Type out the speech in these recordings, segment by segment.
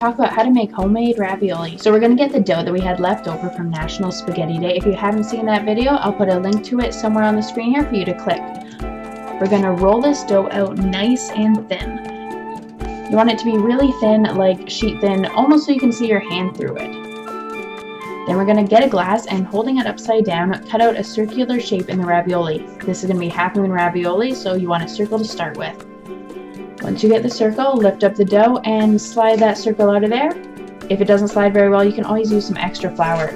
Talk about how to make homemade ravioli. So we're going to get the dough that we had left over from National Spaghetti Day. If you haven't seen that video, I'll put a link to it somewhere on the screen here for you to click. We're going to roll this dough out nice and thin. You want it to be really thin, like sheet thin, almost so you can see your hand through it. Then we're going to get a glass and, holding it upside down, cut out a circular shape in the ravioli. This is going to be half moon ravioli, so you want a circle to start with. Once you get the circle, lift up the dough and slide that circle out of there. If it doesn't slide very well, you can always use some extra flour.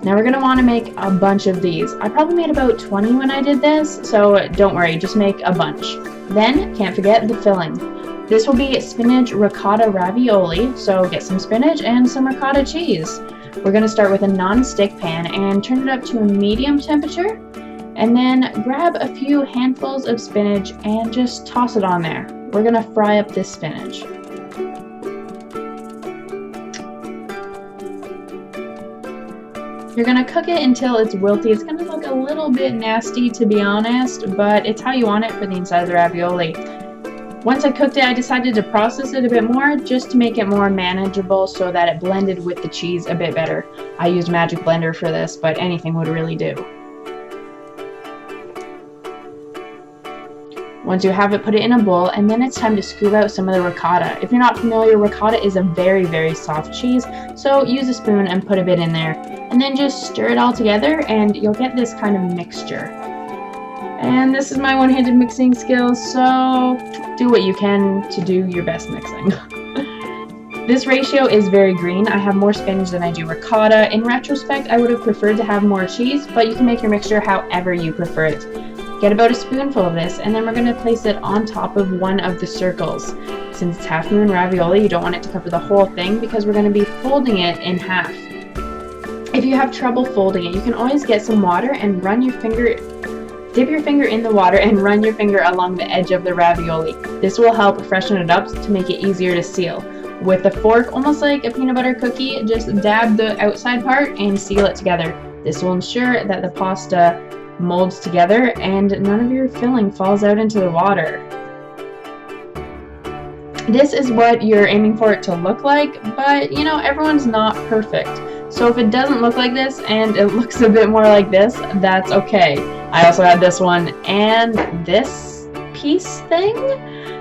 Now we're going to want to make a bunch of these. I probably made about 20 when I did this, so don't worry, just make a bunch. Then, can't forget the filling. This will be spinach ricotta ravioli, so get some spinach and some ricotta cheese. We're going to start with a non-stick pan and turn it up to a medium temperature, and then grab a few handfuls of spinach and just toss it on there. We're going to fry up this spinach. You're going to cook it until it's wilty. It's going to look a little bit nasty, to be honest, but it's how you want it for the inside of the ravioli. Once I cooked it, I decided to process it a bit more just to make it more manageable so that it blended with the cheese a bit better. I used Magic Blender for this, but anything would really do. Once you have it, put it in a bowl, and then it's time to scoop out some of the ricotta. If you're not familiar, ricotta is a very, very soft cheese, so use a spoon and put a bit in there. And then just stir it all together, and you'll get this kind of mixture. And this is my one-handed mixing skills, so do what you can to do your best mixing. This ratio is very green. I have more spinach than I do ricotta. In retrospect, I would have preferred to have more cheese, but you can make your mixture however you prefer it. Get about a spoonful of this, and then we're going to place it on top of one of the circles. Since it's half moon ravioli, you don't want it to cover the whole thing because we're going to be folding it in half. If you have trouble folding it, you can always get some water and dip your finger in the water and run your finger along the edge of the ravioli. This will help freshen it up to make it easier to seal. With a fork, almost like a peanut butter cookie, just dab the outside part and seal it together. This will ensure that the pasta molds together and none of your filling falls out into the water. This is what you're aiming for it to look like, but you know, everyone's not perfect. So if it doesn't look like this and it looks a bit more like this, that's okay. I also had this one and this piece thing,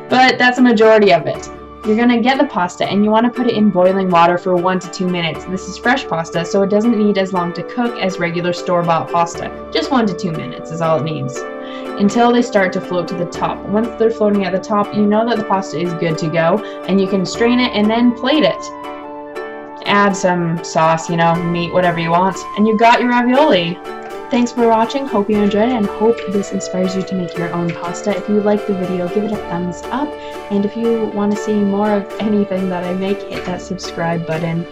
but that's a majority of it. You're going to get the pasta and you want to put it in boiling water for 1 to 2 minutes. This is fresh pasta, so it doesn't need as long to cook as regular store-bought pasta. Just 1 to 2 minutes is all it needs. Until they start to float to the top. Once they're floating at the top, you know that the pasta is good to go, and you can strain it and then plate it. Add some sauce, meat, whatever you want, and you got your ravioli. Thanks for watching, hope you enjoyed it, and hope this inspires you to make your own pasta. If you liked the video, give it a thumbs up, and if you want to see more of anything that I make, hit that subscribe button.